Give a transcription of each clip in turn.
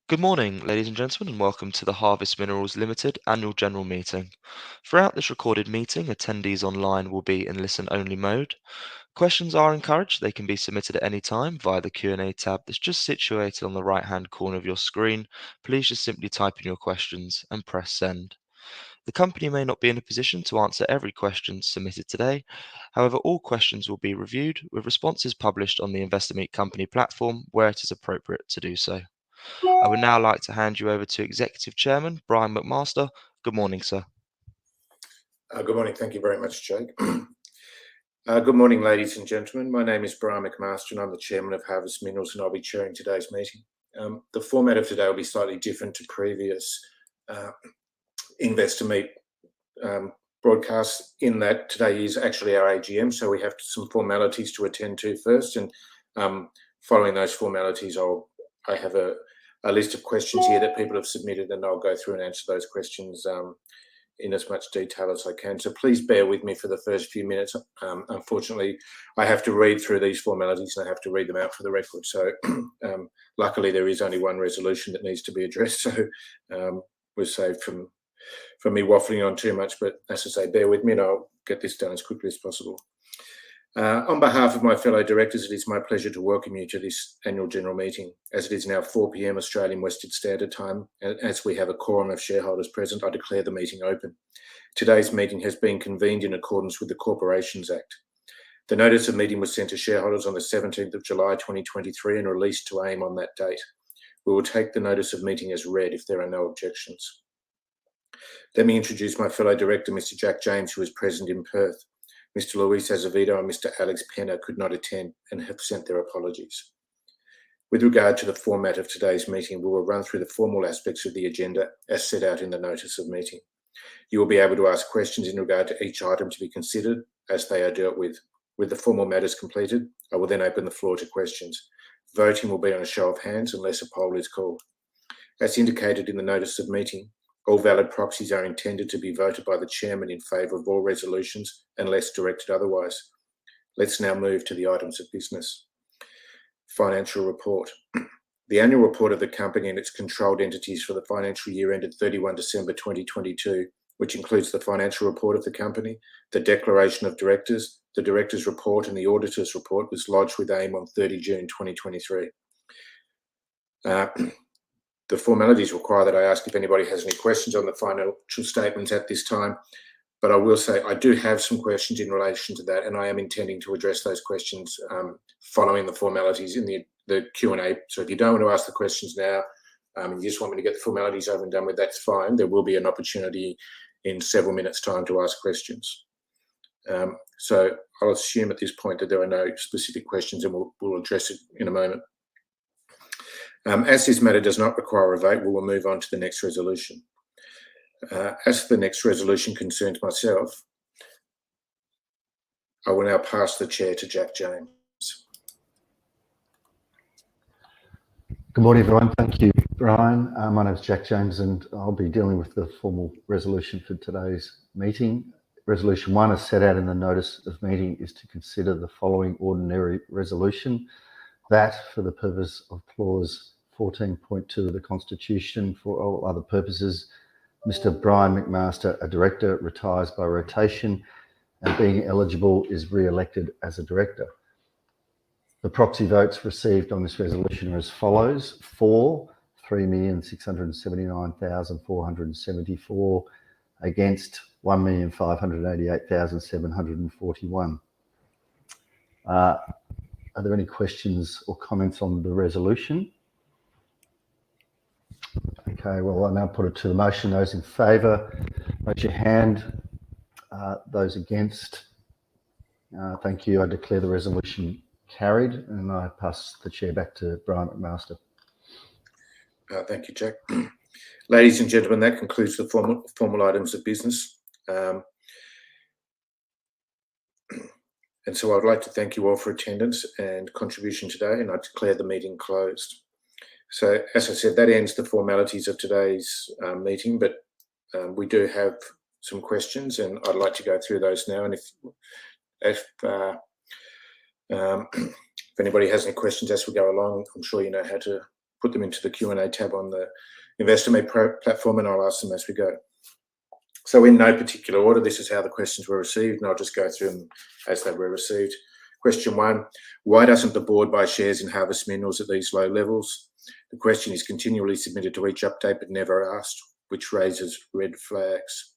Good morning, ladies and gentlemen, and welcome to the Harvest Minerals Limited Annual General Meeting. Throughout this recorded meeting, attendees online will be in listen-only mode. Questions are encouraged. They can be submitted at any time via the Q&A tab that's just situated on the right-hand corner of your screen. Please just simply type in your questions and press send. The company may not be in a position to answer every question submitted today. However, all questions will be reviewed with responses published on the Investor Meet Company platform where it is appropriate to do so. I would now like to hand you over to Executive Chairman Brian McMaster. Good morning, sir. Good morning. Thank you very much, Jake. Good morning, ladies and gentlemen. My name is Brian McMaster and I'm the Chairman of Harvest Minerals, and I'll be chairing today's meeting. The format of today will be slightly different to previous Investor Meet broadcasts in that today is actually our AGM, so we have some formalities to attend to first, and following those formalities I have a list of questions here that people have submitted, and I'll go through and answer those questions in as much detail as I can. So please bear with me for the first few minutes. Unfortunately, I have to read through these formalities and I have to read them out for the record. So luckily there is only one resolution that needs to be addressed. So we're saved from me waffling on too much, but as I say, bear with me and I'll get this done as quickly as possible. On behalf of my fellow directors, it is my pleasure to welcome you to this annual general meeting. As it is now 4 p.m. Australian Western Standard Time, and as we have a quorum of shareholders present, I declare the meeting open. Today's meeting has been convened in accordance with the Corporations Act. The notice of meeting was sent to shareholders on the 17th of July 2023 and released to AIM on that date. We will take the notice of meeting as read if there are no objections. Let me introduce my fellow director, Mr. Jack James, who is present in Perth. Mr. Luis Azevedo and Mr. Alex Penna could not attend and have sent their apologies. With regard to the format of today's meeting, we will run through the formal aspects of the agenda as set out in the notice of meeting. You will be able to ask questions in regard to each item to be considered as they are dealt with. With the formal matters completed, I will then open the floor to questions. Voting will be on a show of hands unless a poll is called. As indicated in the notice of meeting, all valid proxies are intended to be voted by the chairman in favour of all resolutions unless directed otherwise. Let's now move to the items of business. Financial report. The annual report of the company and its controlled entities for the financial year ended 31 December 2022, which includes the financial report of the company, the declaration of directors, the directors' report and the auditor's report, was lodged with AIM on 30 June 2023. The formalities require that I ask if anybody has any questions on the financial statements at this time, but I will say I do have some questions in relation to that, and I am intending to address those questions following the formalities in the Q&A. So if you don't want to ask the questions now, you just want me to get the formalities over and done with, that's fine. There will be an opportunity in several minutes' time to ask questions. So I'll assume at this point that there are no specific questions, and we'll address it in a moment. As this matter does not require a vote, we will move on to the next resolution. As the next resolution concerns myself, I will now pass the chair to Jack James. Good morning, everyone. Thank you, Brian. My name is Jack James and I'll be dealing with the formal resolution for today's meeting. Resolution 1, as set out in the notice of meeting, is to consider the following ordinary resolution: that for the purpose of clause 14.2 of the Constitution, for all other purposes, Mr. Brian McMaster, a director, retires by rotation and being eligible is re-elected as a director. The proxy votes received on this resolution are as follows: for 3,679,474, against 1,588,741. Are there any questions or comments on the resolution? Okay, well, I'll now put it to the motion. Those in favour, raise your hand. Those against, thank you. I declare the resolution carried, and I pass the chair back to Brian McMaster. Thank you, Jack. Ladies and gentlemen, that concludes the formal items of business. And so I'd like to thank you all for attendance and contribution today, and I declare the meeting closed. So, as I said, that ends the formalities of today's meeting, but we do have some questions, and I'd like to go through those now. And if anybody has any questions as we go along, I'm sure you know how to put them into the Q&A tab on the Investor Meet platform, and I'll ask them as we go. So in no particular order, this is how the questions were received, and I'll just go through them as they were received. Question 1, why doesn't the board buy shares in Harvest Minerals at these low levels? The question is continually submitted to each update but never asked, which raises red flags.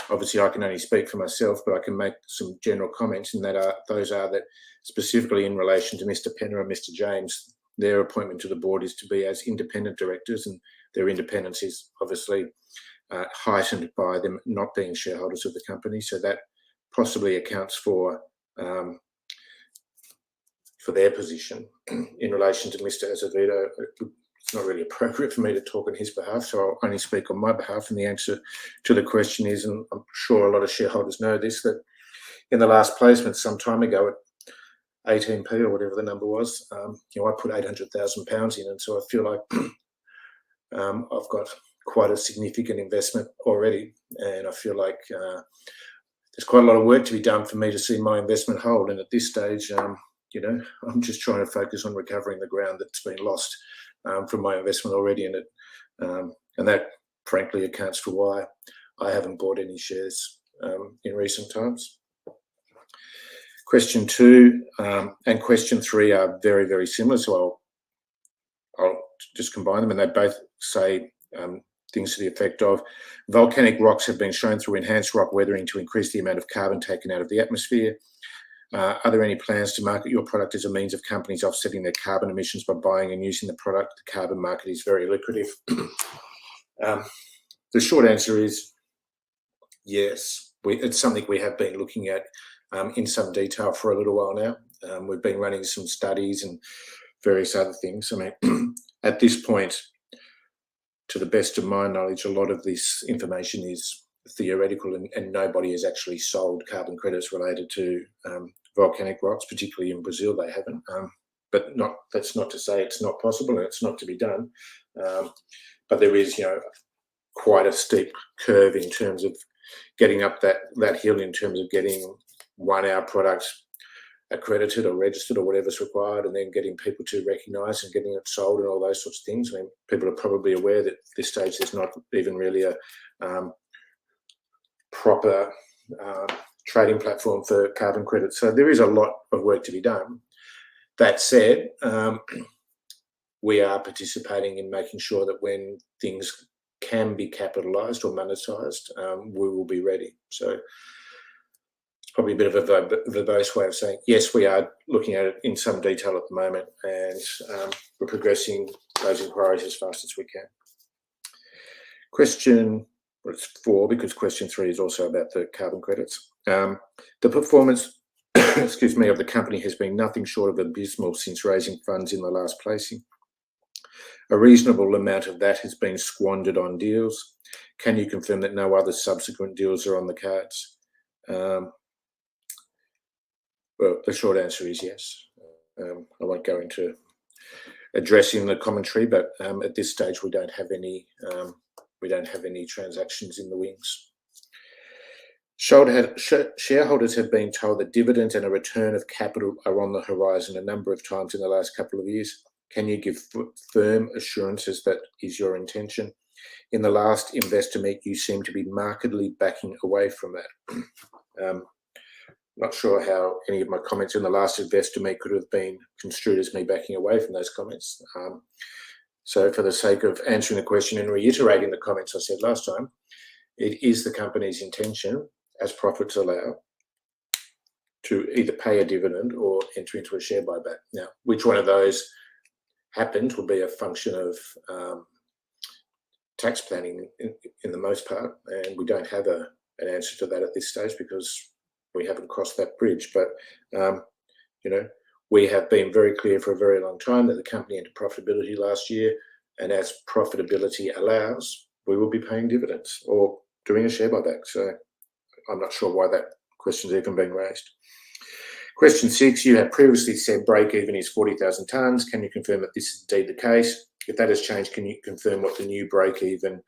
Obviously, I can only speak for myself, but I can make some general comments, and those are that specifically in relation to Mr. Penner and Mr. James, their appointment to the board is to be as independent directors, and their independence is obviously heightened by them not being shareholders of the company. So that possibly accounts for their position. In relation to Mr. Azevedo, it's not really appropriate for me to talk on his behalf, so I'll only speak on my behalf. And the answer to the question is, and I'm sure a lot of shareholders know this, that in the last placement some time ago at 18p or whatever the number was, I put £800,000 in, and so I feel like I've got quite a significant investment already, and I feel like there's quite a lot of work to be done for me to see my investment hold. And at this stage, I'm just trying to focus on recovering the ground that's been lost from my investment already in it, and that frankly accounts for why I haven't bought any shares in recent times. Question 2 and question 3 are very, very similar, so I'll just combine them, and they both say things to the effect of: volcanic rocks have been shown through enhanced rock weathering to increase the amount of carbon taken out of the atmosphere. Are there any plans to market your product as a means of companies offsetting their carbon emissions by buying and using the product? The carbon market is very lucrative. The short answer is yes. It's something we have been looking at in some detail for a little while now. We've been running some studies and various other things. I mean, at this point, to the best of my knowledge, a lot of this information is theoretical, and nobody has actually sold carbon credits related to volcanic rocks, particularly in Brazil. They haven't, but that's not to say it's not possible and it's not to be done. But there is, quite a steep curve in terms of getting up that hill, in terms of getting our products accredited or registered or whatever's required, and then getting people to recognise and getting it sold and all those sorts of things. I mean, people are probably aware that at this stage there's not even really a proper trading platform for carbon credits. So there is a lot of work to be done. That said, we are participating in making sure that when things can be capitalised or monetised, we will be ready. So it's probably a bit of a verbose way of saying, yes, we are looking at it in some detail at the moment, and we're progressing those inquiries as fast as we can. It's 4, because question 3 is also about the carbon credits. The performance, excuse me, of the company has been nothing short of abysmal since raising funds in the last placing. A reasonable amount of that has been squandered on deals. Can you confirm that no other subsequent deals are on the cards? Well, the short answer is yes. I won't go into addressing the commentary, but at this stage we don't have any transactions in the wings. Shareholders have been told that dividends and a return of capital are on the horizon a number of times in the last couple of years. Can you give firm assurances that is your intention? In the last investor meet, you seem to be markedly backing away from that. Not sure how any of my comments in the last investor meet could have been construed as me backing away from those comments. So for the sake of answering the question and reiterating the comments I said last time, it is the company's intention, as profits allow, to either pay a dividend or enter into a share buyback. Now, which one of those happens will be a function of tax planning in the most part, and we don't have an answer to that at this stage because we haven't crossed that bridge. But we have been very clear for a very long time that the company entered profitability last year, and as profitability allows, we will be paying dividends or doing a share buyback. So I'm not sure why that question's even been raised. Question 6, you have previously said break-even is 40,000 tonnes. Can you confirm that this is indeed the case? If that has changed, can you confirm what the new break-even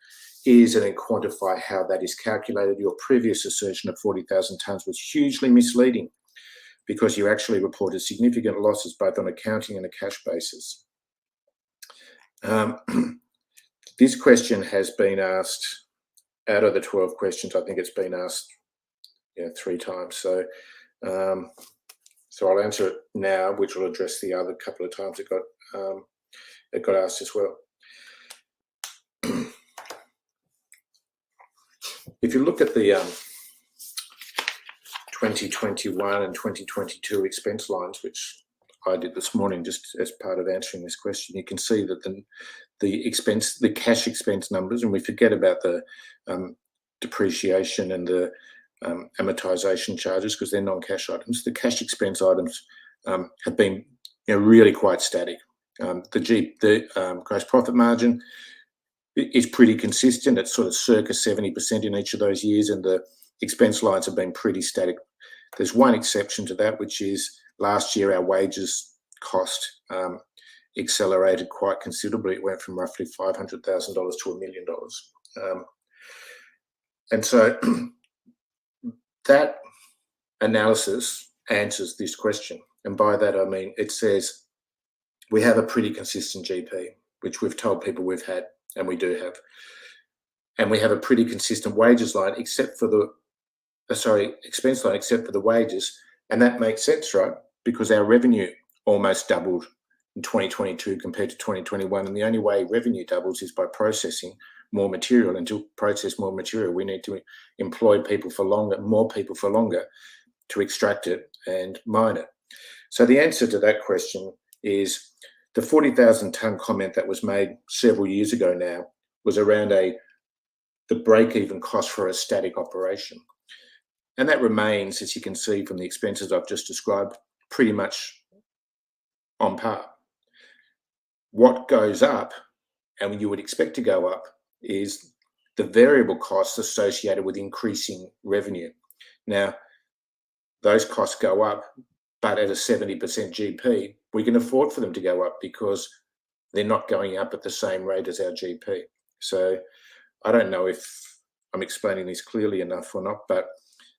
is and then quantify how that is calculated? Your previous assertion of 40,000 tonnes was hugely misleading because you actually reported significant losses both on accounting and a cash basis. This question has been asked, out of the 12 questions, I think it's been asked 3 times. So I'll answer it now, which will address the other couple of times it got asked as well. If you look at the 2021 and 2022 expense lines, which I did this morning just as part of answering this question, you can see that the cash expense numbers, and we forget about the depreciation and the amortization charges because they're non-cash items. The cash expense items have been really quite static. The gross profit margin is pretty consistent. It's sort of circa 70% in each of those years, and the expense lines have been pretty static. There's one exception to that, which is last year our wages cost accelerated quite considerably. It went from roughly $500,000 to $1 million. And so that analysis answers this question. And by that, I mean, it says we have a pretty consistent GP, which we've told people we've had, and we do have. And we have a pretty consistent wages line, except for the, expense line, except for the wages. And that makes sense, right? Because our revenue almost doubled in 2022 compared to 2021. And the only way revenue doubles is by processing more material. And to process more material, we need to employ people for longer, more people for longer to extract it and mine it. So the answer to that question is the 40,000 tonne comment that was made several years ago now was around the break-even cost for a static operation. And that remains, as you can see from the expenses I've just described, pretty much on par. What goes up, and you would expect to go up, is the variable costs associated with increasing revenue. Now, those costs go up, but at a 70% GP, we can afford for them to go up because they're not going up at the same rate as our GP. So I don't know if I'm explaining this clearly enough or not, but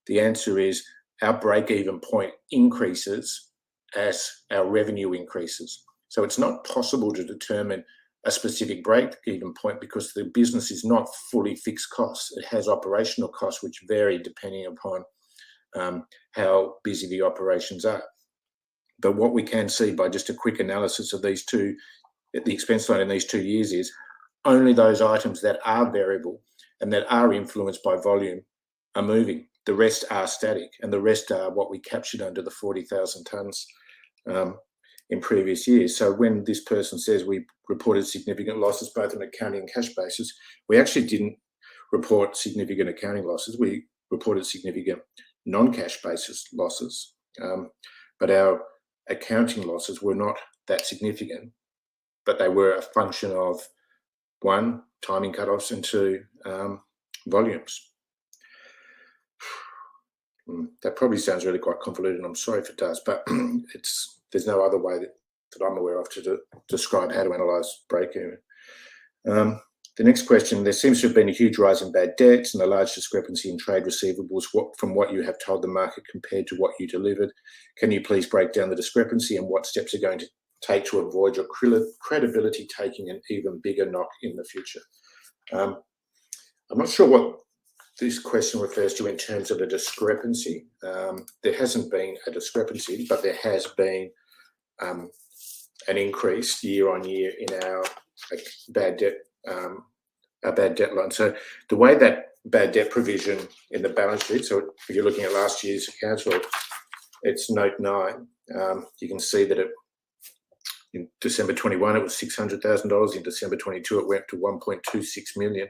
the answer is our break-even point increases as our revenue increases. So it's not possible to determine a specific break-even point because the business is not fully fixed costs. It has operational costs which vary depending upon how busy the operations are. But what we can see by just a quick analysis of these two, the expense line in these 2 years, is only those items that are variable and that are influenced by volume are moving. The rest are static, and the rest are what we captured under the 40,000 tonnes in previous years. So when this person says we reported significant losses, both on accounting and cash basis, we actually didn't report significant accounting losses. We reported significant non-cash basis losses, but our accounting losses were not that significant, but they were a function of, one, timing cutoffs, and two, volumes. That probably sounds really quite convoluted, and I'm sorry if it does, but there's no other way that I'm aware of to describe how to analyse break-even. The next question, there seems to have been a huge rise in bad debts and a large discrepancy in trade receivables from what you have told the market compared to what you delivered. Can you please break down the discrepancy and what steps are going to take to avoid your credibility taking an even bigger knock in the future? I'm not sure what this question refers to in terms of a discrepancy. There hasn't been a discrepancy, but there has been an increase year on year in our bad debt line. So the way that bad debt provision in the balance sheet, so if you're looking at last year's accounts, well, it's note 9. You can see that in December 21 it was $600,000. In December 22 it went to 1.26 million.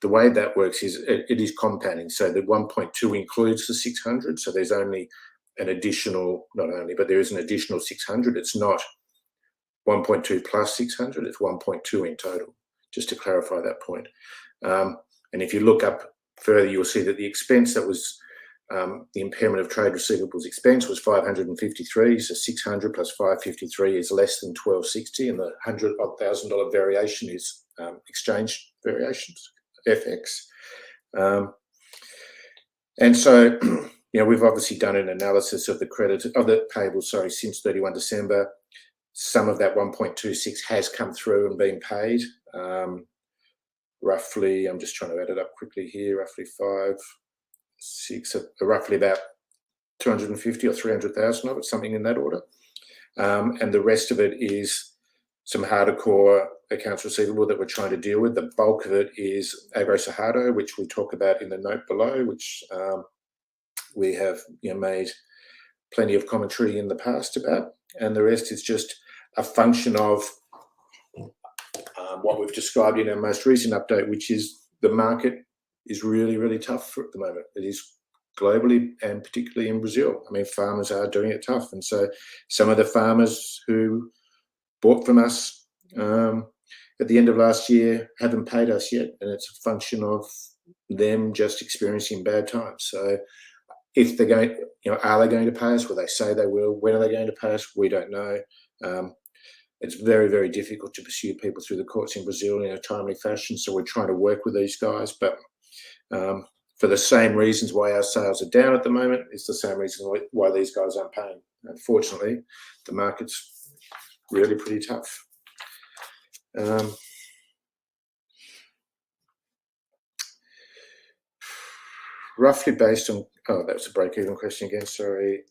The way that works is it is compounding. So the 1.2 includes the 600. So there's only an additional, not only, but there is an additional 600. It's not 1.2 plus 600. It's 1.2 in total, just to clarify that point. And if you look up further, you'll see that the expense that was the impairment of trade receivables expense was 553. So 600 plus 553 is less than 1260, and the $100,000 variation is exchange variations, FX. And so, we've obviously done an analysis of the payables, since 31 December. some of that 1.26 has come through and been paid. Roughly, I'm just trying to add it up quickly here, roughly 5, 6, roughly about 250 or 300,000 of it, something in that order. And the rest of it is some harder core accounts receivable that we're trying to deal with. The bulk of it is Agro Cerrado, which we talk about in the note below, which we have made plenty of commentary in the past about. And the rest is just a function of what we've described in our most recent update, which is the market is really, really tough at the moment. It is globally and particularly in Brazil. I mean, farmers are doing it tough. And so some of the farmers who bought from us at the end of last year haven't paid us yet. And it's a function of them just experiencing bad times. So if they're going, are they going to pay us? Will they say they will? When are they going to pay us? We don't know. It's very, very difficult to pursue people through the courts in Brazil in a timely fashion. So we're trying to work with these guys. But for the same reasons why our sales are down at the moment, it's the same reason why these guys aren't paying. Unfortunately, the market's really pretty tough. Roughly based on, oh, that was a break-even question again, sorry.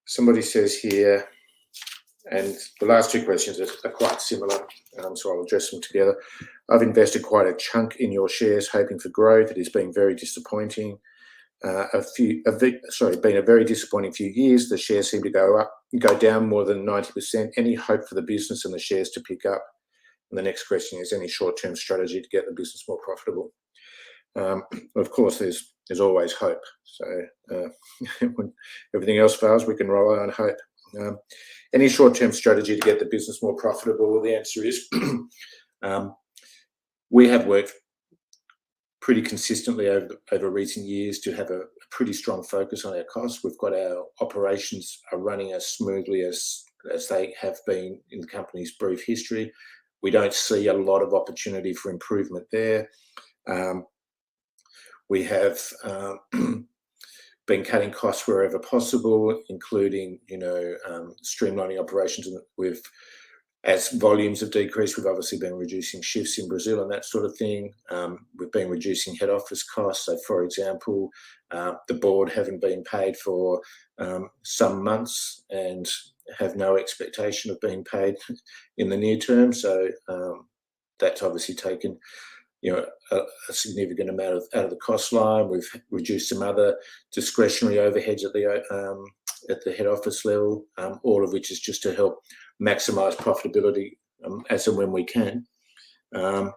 Somebody says here, and the last two questions are quite similar, so I'll address them together. I've invested quite a chunk in your shares, hoping for growth. It has been very disappointing. Been a very disappointing few years. The shares seem to go down more than 90%. Any hope for the business and the shares to pick up? And the next question is, any short-term strategy to get the business more profitable? Of course, there's always hope. So when everything else fails, we can rely on hope. Any short-term strategy to get the business more profitable? Well, the answer is we have worked pretty consistently over recent years to have a pretty strong focus on our costs. We've got our operations are running as smoothly as they have been in the company's brief history. We don't see a lot of opportunity for improvement there. We have been cutting costs wherever possible, including, streamlining operations. As volumes have decreased, we've obviously been reducing shifts in Brazil and that sort of thing. We've been reducing head office costs. So, for example, the board haven't been paid for some months and have no expectation of being paid in the near term. So that's obviously taken a significant amount out of the cost line. We've reduced some other discretionary overheads at the head office level, all of which is just to help maximise profitability as and when we can. And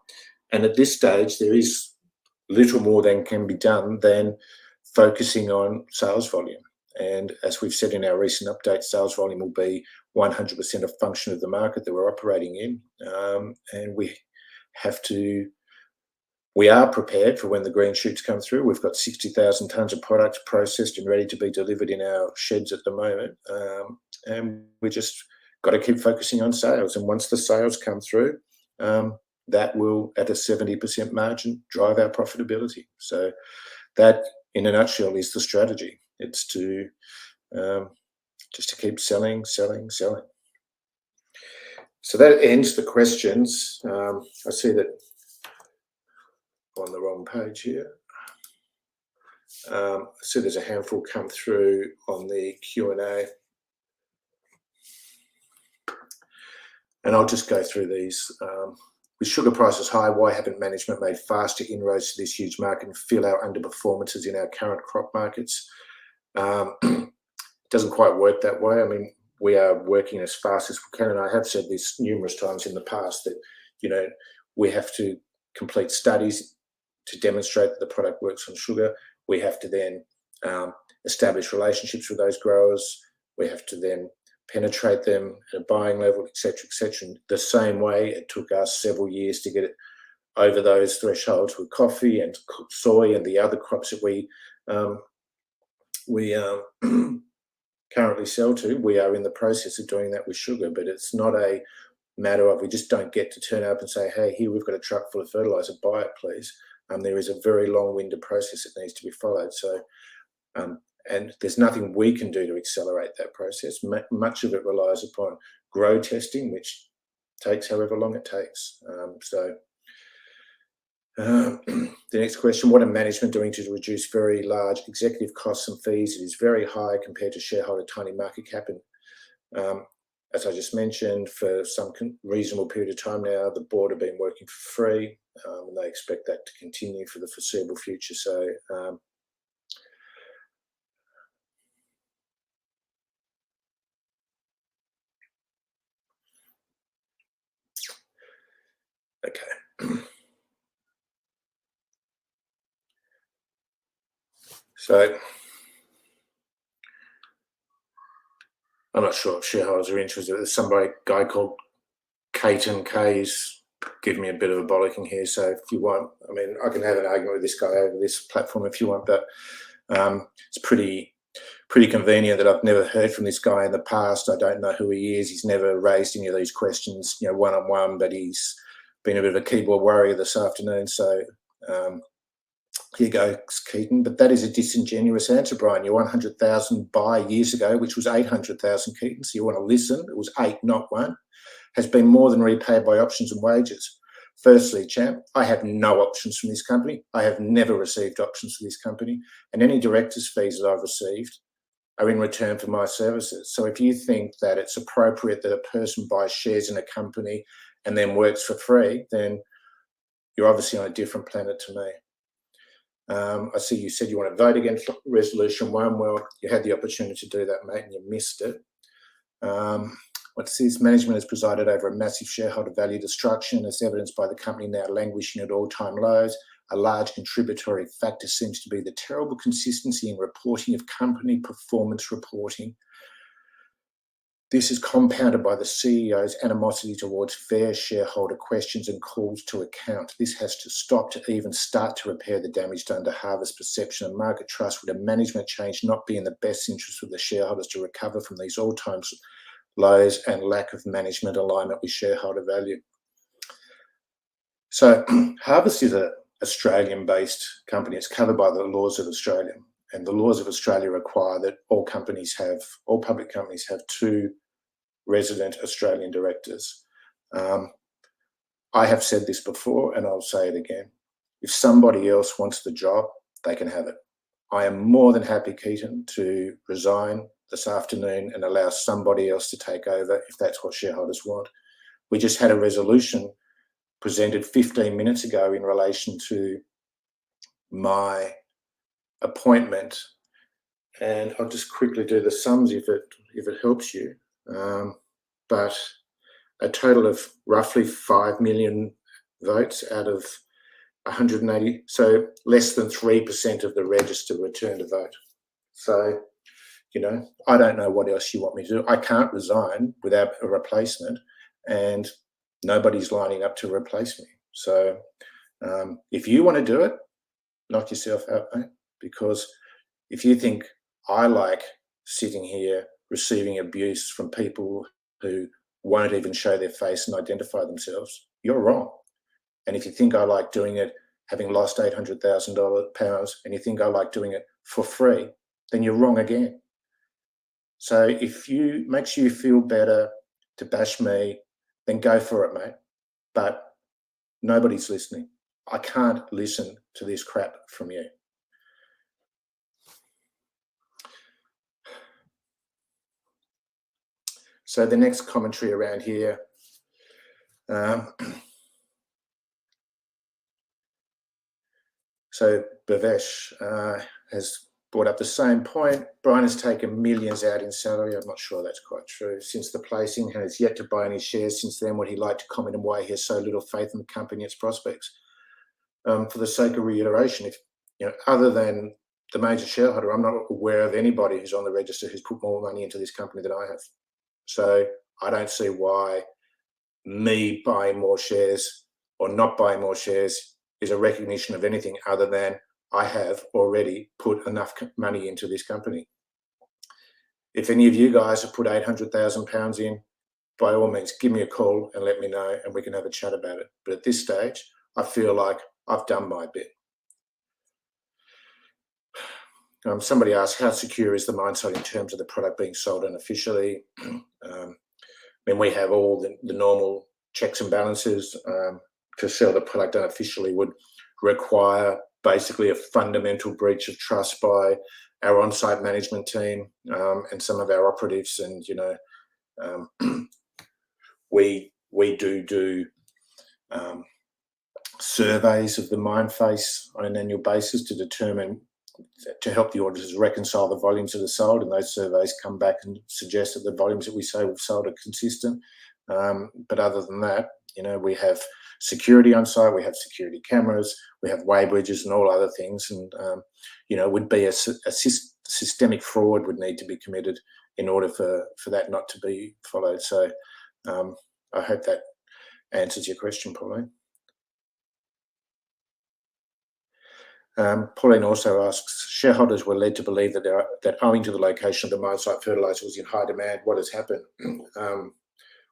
at this stage, there is little more than can be done than focusing on sales volume. And as we've said in our recent update, sales volume will be 100% a function of the market that we're operating in. And we are prepared for when the green shoots come through. We've got 60,000 tonnes of products processed and ready to be delivered in our sheds at the moment. And we just got to keep focusing on sales. And once the sales come through, that will, at a 70% margin, drive our profitability. So that, in a nutshell, is the strategy. It's to just to keep selling. So that ends the questions. I see that on the wrong page here. I see there's a handful come through on the Q&A. And I'll just go through these. With sugar prices high, why haven't management made faster inroads to this huge market and fill our underperformances in our current crop markets? It doesn't quite work that way. I mean, we are working as fast as we can. And I have said this numerous times in the past that, we have to complete studies to demonstrate that the product works on sugar. We have to then establish relationships with those growers. We have to then penetrate them at a buying level, etc., etc. The same way it took us several years to get it over those thresholds with coffee and soy and the other crops that we currently sell to. We are in the process of doing that with sugar, but it's not a matter of we just don't get to turn up and say, hey, here we've got a truck full of fertiliser, buy it, please. There is a very long-winded process that needs to be followed. So And there's nothing we can do to accelerate that process. Much of it relies upon grow testing, which takes however long it takes. The next question, what are management doing to reduce very large executive costs and fees? It is very high compared to shareholder tiny market cap. And as I just mentioned, for some reasonable period of time now, the board have been working for free, and they expect that to continue for the foreseeable future. So okay. So I'm not sure if shareholders are interested. There's somebody, guy called Caton K's give me a bit of a bollocking here. So if you want, I mean, I can have an argument with this guy over this platform if you want, but it's pretty convenient that I've never heard from this guy in the past. I don't know who he is. He's never raised any of these questions, one-on-one, but he's been a bit of a keyboard warrior this afternoon. So here goes, Keaton. But that is a disingenuous answer, Brian. Your 100,000 buy years ago, which was 800,000, Keaton. So you want to listen. It was 8, not 1. Has been more than repaid by options and wages. Firstly, champ, I have no options from this company. I have never received options from this company. And any director's fees that I've received are in return for my services. So if you think that it's appropriate that a person buys shares in a company and then works for free, then you're obviously on a different planet to me. I see you said you want to vote against Resolution 1. Well, you had the opportunity to do that, mate, and you missed it. What's this? Management has presided over a massive shareholder value destruction, as evidenced by the company now languishing at all-time lows. A large contributory factor seems to be the terrible consistency in reporting of company performance reporting. This is compounded by the CEO's animosity towards fair shareholder questions and calls to account. This has to stop to even start to repair the damage done to Harvest perception and market trust. Would a management change not be in the best interest of the shareholders to recover from these all-time lows and lack of management alignment with shareholder value? So Harvest is an Australian-based company. It's covered by the laws of Australia, and the laws of Australia require that all public companies have 2 resident Australian directors. I have said this before, and I'll say it again. If somebody else wants the job, they can have it. I am more than happy, Keaton, to resign this afternoon and allow somebody else to take over if that's what shareholders want. We just had a resolution presented 15 minutes ago in relation to my appointment, and I'll just quickly do the sums if it helps you. But a total of roughly 5 million votes out of 180, so less than 3% of the register returned to vote. So, I don't know what else you want me to do. I can't resign without a replacement, and nobody's lining up to replace me. So if you want to do it, knock yourself out, mate, because if you think I like sitting here receiving abuse from people who won't even show their face and identify themselves, you're wrong. And if you think I like doing it, having lost £800,000, and you think I like doing it for free, then you're wrong again. So if makes you feel better to bash me, then go for it, mate. But nobody's listening. I can't listen to this crap from you. So the next commentary around here, so Bhavesh has brought up the same point. Brian has taken millions out in salary. I'm not sure that's quite true. Since the placing, and has yet to buy any shares since then. Would he like to comment on why he has so little faith in the company and its prospects? For the sake of reiteration, other than the major shareholder, I'm not aware of anybody who's on the register who's put more money into this company than I have. So I don't see why me buying more shares or not buying more shares is a recognition of anything other than I have already put enough money into this company. If any of you guys have put £800,000 in, by all means, give me a call and let me know, and we can have a chat about it. But at this stage, I feel like I've done my bit. Somebody asked, how secure is the mine site in terms of the product being sold unofficially? I mean, we have all the normal checks and balances. To sell the product unofficially would require basically a fundamental breach of trust by our on-site management team and some of our operatives. And, you know, we do surveys of the mine face on an annual basis to help the auditors reconcile the volumes that are sold, and those surveys come back and suggest that the volumes that we say we've sold are consistent. But other than that, you know, we have security on site, we have security cameras, we have weigh bridges and all other things, and you know, would be a systemic fraud would need to be committed in order for that not to be followed. So I hope that answers your question, Pauline. Pauline also asks, shareholders were led to believe that owing to the location of the mine site, fertiliser was in high demand. What has happened?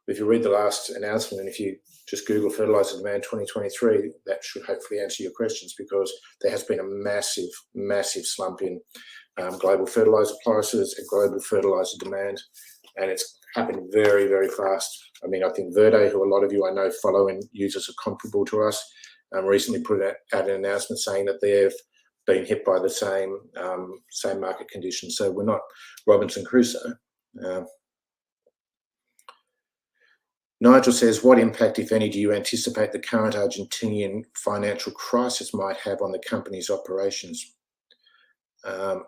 If you read the last announcement, and if you just Google fertiliser demand 2023, that should hopefully answer your questions, because there has been a massive, massive slump in global fertiliser prices and global fertiliser demand, and it's happened very, very fast. I mean, I think Verde, who a lot of you I know follow and use as a comparable to us, recently put out an announcement saying that they've been hit by the same market conditions. So we're not Robinson Crusoe. Nigel says, what impact, if any, do you anticipate the current Argentinian financial crisis might have on the company's operations? Well,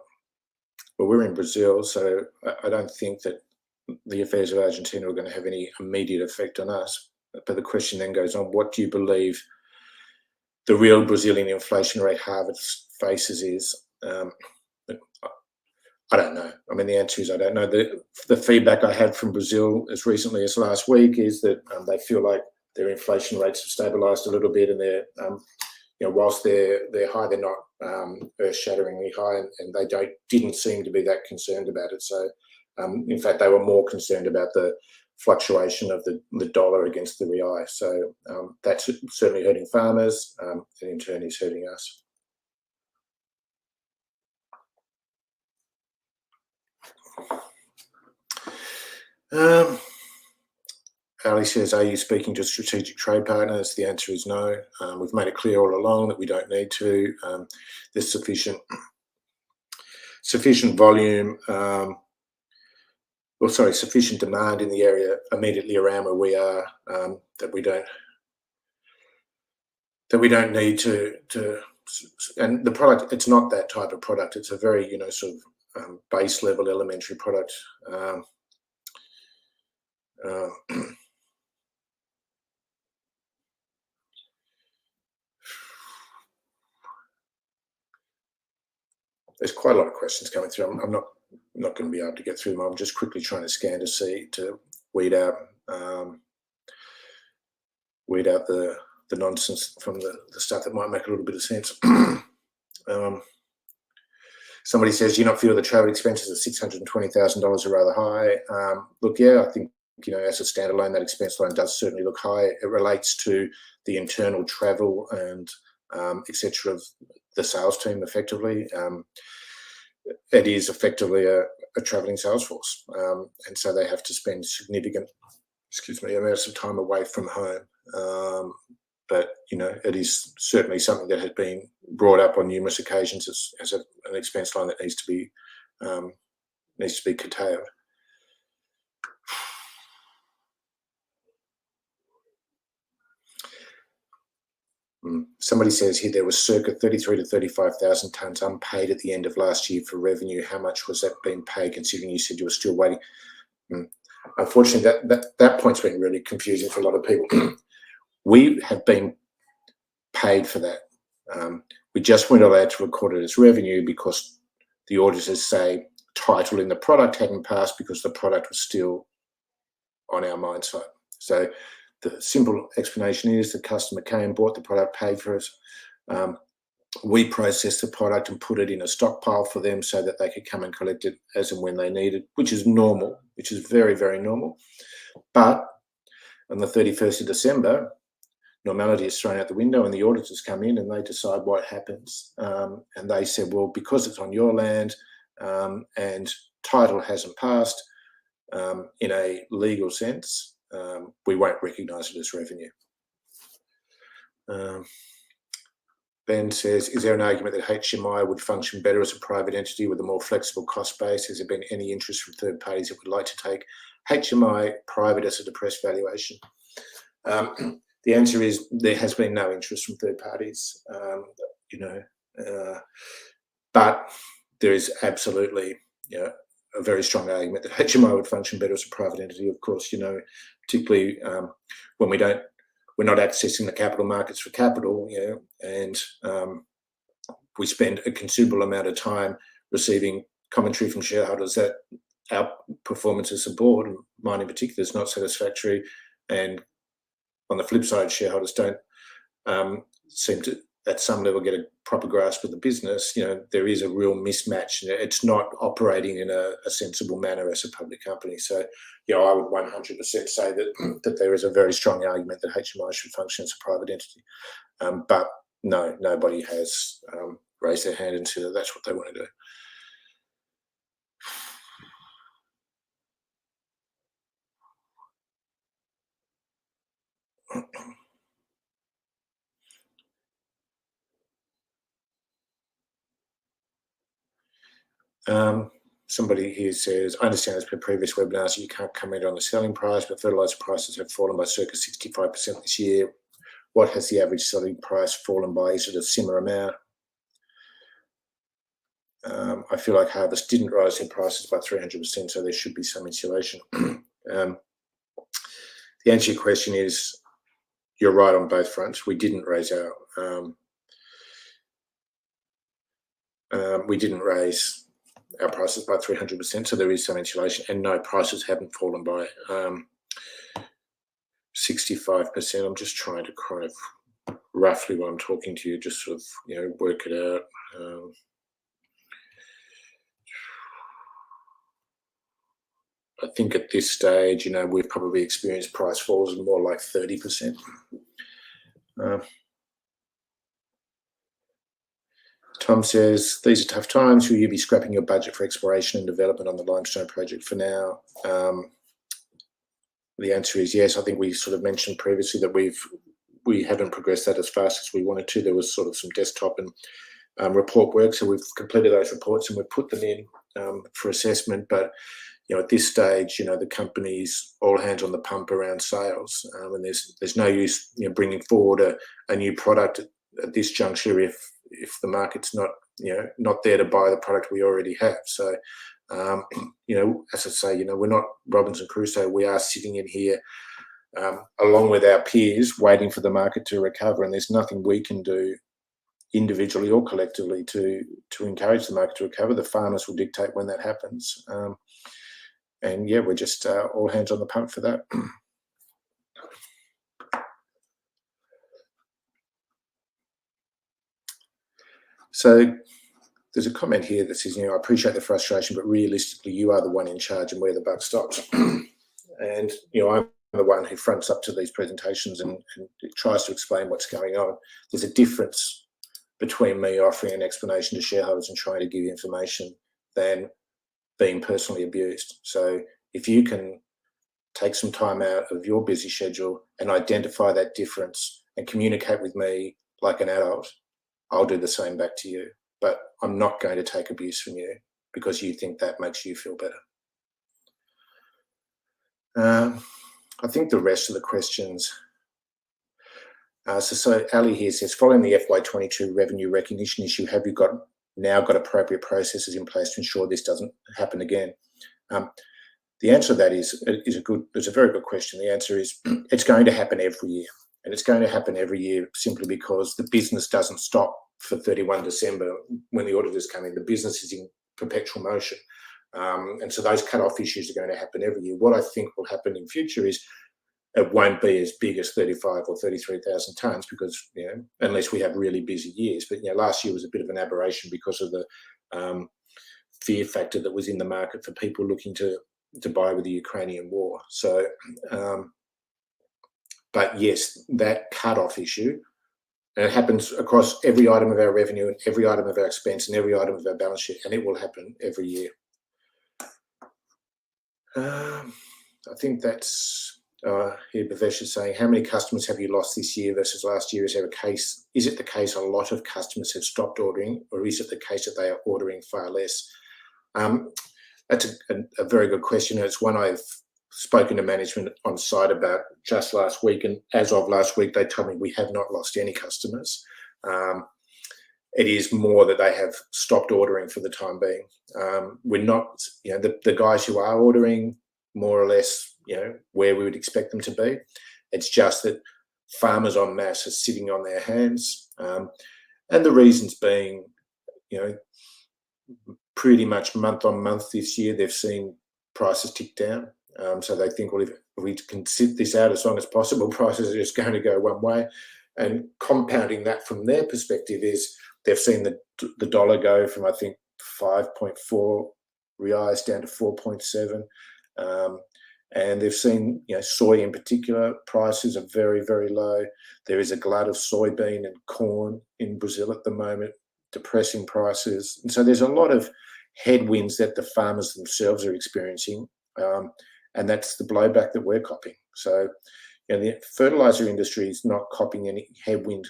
we're in Brazil, so I don't think that the affairs of Argentina are going to have any immediate effect on us. But the question then goes on, what do you believe the real Brazilian inflation rate Harvard faces is? I don't know. I mean, the answer is I don't know. The feedback I had from Brazil as recently as last week is that they feel like their inflation rates have stabilised a little bit, and they're, you know, whilst they're high, they're not earth-shatteringly high, and they didn't seem to be that concerned about it. So, in fact, they were more concerned about the fluctuation of the dollar against the real. So that's certainly hurting farmers, and in turn is hurting us. Ali says, are you speaking to strategic trade partners? The answer is no. We've made it clear all along that we don't need to. There's sufficient volume, sufficient demand in the area immediately around where we are, that we don't need to. And the product, it's not that type of product. It's a very, you know, sort of base level elementary product. There's quite a lot of questions coming through. I'm not going to be able to get through them. I'm just quickly trying to scan to weed out the nonsense from the stuff that might make a little bit of sense. Somebody says, do you not feel the travel expenses of $620,000 are rather high? Look, yeah, I think, you know, as a standalone, that expense line does certainly look high. It relates to the internal travel and etc. of the sales team effectively. It is effectively a travelling sales force, and so they have to spend significant, amounts of time away from home. But you know, it is certainly something that has been brought up on numerous occasions as an expense line that needs to be curtailed. Somebody says here there was circa 33 to 35,000 tonnes unpaid at the end of last year for revenue. How much was that being paid, considering you said you were still waiting? Unfortunately, that point's been really confusing for a lot of people. We have been paid for that. We just weren't allowed to record it as revenue because the auditors say title in the product hadn't passed because the product was still on our mine site. So the simple explanation is the customer came, bought the product, paid for it. We processed the product and put it in a stockpile for them so that they could come and collect it as and when they needed, which is normal, which is very, very normal. But on the 31st of December, normality is thrown out the window, and the auditors come in and they decide what happens. And they said, well, because it's on your land and title hasn't passed in a legal sense, we won't recognise it as revenue. Ben says, is there an argument that HMI would function better as a private entity with a more flexible cost base? Has there been any interest from third parties that would like to take HMI private as a depressed valuation? The answer is there has been no interest from third parties, but there is absolutely a very strong argument that HMI would function better as a private entity. Of course, particularly when we're not accessing the capital markets for capital, and we spend a considerable amount of time receiving commentary from shareholders that our performance as a board, and mine in particular, is not satisfactory. And on the flip side, shareholders don't seem to, at some level, get a proper grasp of the business. There is a real mismatch. It's not operating in a sensible manner as a public company. So, I would 100% say that there is a very strong argument that HMI should function as a private entity. But no, nobody has raised their hand and said that that's what they want to do. Somebody here says, I understand as per previous webinars you can't comment on the selling price, but fertiliser prices have fallen by circa 65% this year. What has the average selling price fallen by? Is it a similar amount? I feel like Harvest didn't rise their prices by 300%, so there should be some insulation. The answer to your question is you're right on both fronts. We didn't raise our prices by 300%, so there is some insulation, and no, prices haven't fallen by 65%. I'm just trying to kind of roughly, while I'm talking to you, just sort of work it out. I think at this stage, we've probably experienced price falls of more like 30%. Tom says, these are tough times. Will you be scrapping your budget for exploration and development on the limestone project for now? The answer is yes. I think we sort of mentioned previously that we haven't progressed that as fast as we wanted to. There was sort of some desktop and report work, so we've completed those reports and we've put them in for assessment. But at this stage, the company's all hands on the pump around sales, and there's no use bringing forward a new product at this juncture if the market's not there to buy the product we already have. So as I say, we're not Robinson Crusoe. We are sitting in here along with our peers waiting for the market to recover, and there's nothing we can do individually or collectively to encourage the market to recover. The farmers will dictate when that happens. And we're just all hands on the pump for that. So there's a comment here that says, I appreciate the frustration, but realistically, you are the one in charge and where the buck stops. And, I'm the one who fronts up to these presentations and tries to explain what's going on. There's a difference between me offering an explanation to shareholders and trying to give information than being personally abused. So if you can take some time out of your busy schedule and identify that difference and communicate with me like an adult, I'll do the same back to you. But I'm not going to take abuse from you because you think that makes you feel better. I think the rest of the questions. So Ali here says, following the FY22 revenue recognition issue, have you now got appropriate processes in place to ensure this doesn't happen again? The answer to that is a very good question. The answer is it's going to happen every year. And it's going to happen every year simply because the business doesn't stop for 31 December when the auditors come in. The business is in perpetual motion. And so those cut-off issues are going to happen every year. What I think will happen in future is it won't be as big as 35 or 33,000 tonnes because, unless we have really busy years. But, last year was a bit of an aberration because of the fear factor that was in the market for people looking to buy with the Ukrainian war. So, But yes, that cut-off issue, and it happens across every item of our revenue and every item of our expense and every item of our balance sheet, and it will happen every year. I think that's here. Bhavesh is saying, how many customers have you lost this year versus last year? Is it the case a lot of customers have stopped ordering, or is it the case that they are ordering far less? That's a very good question. It's one I've spoken to management on site about just last week, and as of last week, they told me we have not lost any customers. It is more that they have stopped ordering for the time being. We're not, the guys who are ordering more or less, where we would expect them to be. It's just that farmers en masse are sitting on their hands, and the reasons being, pretty much month on month this year, they've seen prices tick down. So they think, well, if we can sit this out as long as possible, prices are just going to go one way. And compounding that from their perspective is they've seen the dollar go from, I think, 5.4 reais down to 4.7. And they've seen, soy in particular, prices are very, very low. There is a glut of soybean and corn in Brazil at the moment, depressing prices. And so there's a lot of headwinds that the farmers themselves are experiencing. And that's the blowback that we're copying. So the fertilizer industry is not copying any headwind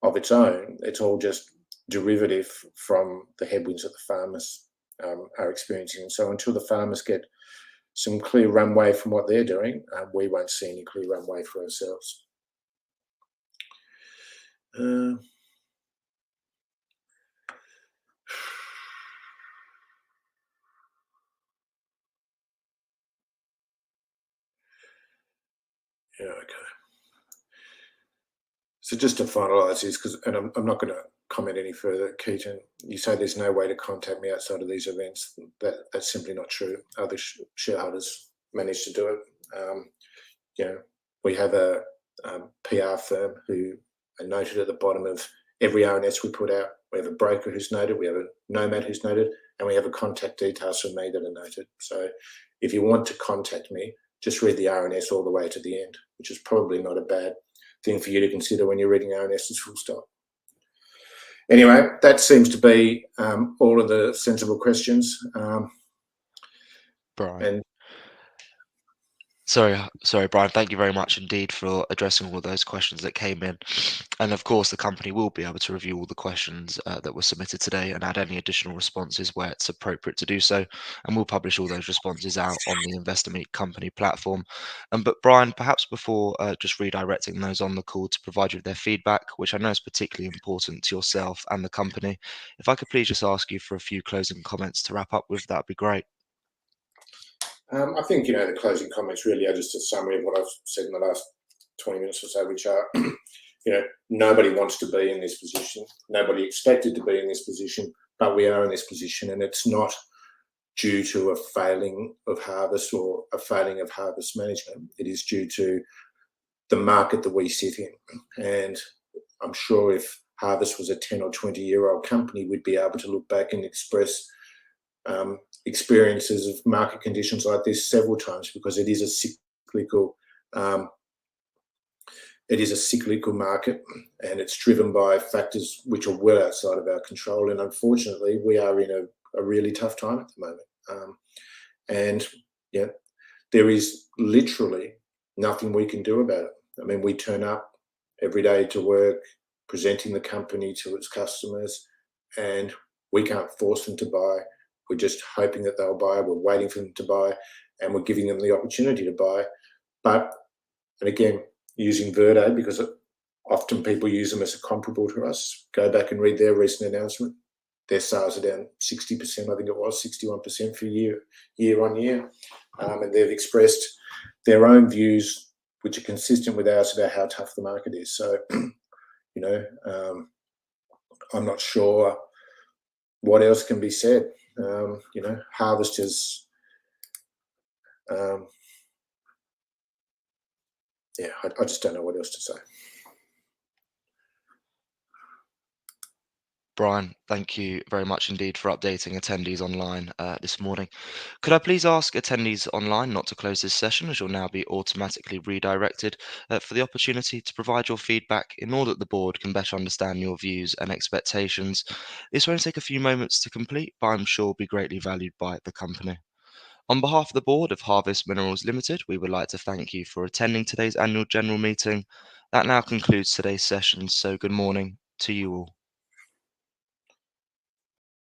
of its own. It's all just derivative from the headwinds that the farmers are experiencing. And so until the farmers get some clear runway from what they're doing, we won't see any clear runway for ourselves. Yeah, okay. So just to finalise this, and I'm not going to comment any further, Keaton, you say there's no way to contact me outside of these events. That's simply not true. Other shareholders manage to do it. We have a PR firm who are noted at the bottom of every RNS we put out. We have a broker who's noted, we have a nomad who's noted, and we have a contact details from me that are noted. So if you want to contact me, just read the RNS all the way to the end, which is probably not a bad thing for you to consider when you're reading RNSs full stop. Anyway, that seems to be all of the sensible questions. Brian. Sorry, Brian. Thank you very much indeed for addressing all those questions that came in. And of course, the company will be able to review all the questions that were submitted today and add any additional responses where it's appropriate to do so. And we'll publish all those responses out on the Investor Meet Company platform. But Brian, perhaps before just redirecting those on the call to provide you with their feedback, which I know is particularly important to yourself and the company, if I could please just ask you for a few closing comments to wrap up with, that'd be great. I think, the closing comments really are just a summary of what I've said in the last 20 minutes or so, which are, nobody wants to be in this position. Nobody expected to be in this position, but we are in this position, and it's not due to a failing of harvest or a failing of harvest management. It is due to the market that we sit in. And I'm sure if Harvest was a 10 or 20-year-old company, we'd be able to look back and express experiences of market conditions like this several times, because it is a cyclical market, and it's driven by factors which are well outside of our control. And unfortunately, we are in a really tough time at the moment. And there is literally nothing we can do about it. I mean, we turn up every day to work, presenting the company to its customers, and we can't force them to buy. We're just hoping that they'll buy. We're waiting for them to buy, and we're giving them the opportunity to buy. And again, using Verde, because often people use them as a comparable to us, go back and read their recent announcement. Their sales are down 60%, I think it was 61% for year on year. And they've expressed their own views, which are consistent with ours, about how tough the market is. So, I'm not sure what else can be said. Harvest is, I just don't know what else to say. Brian, thank you very much indeed for updating attendees online this morning. Could I please ask attendees online not to close this session, as you'll now be automatically redirected for the opportunity to provide your feedback in order that the board can better understand your views and expectations. This won't take a few moments to complete, but I'm sure will be greatly valued by the company. On behalf of the board of Harvest Minerals Limited, we would like to thank you for attending today's annual general meeting. That now concludes today's session, so good morning to you all.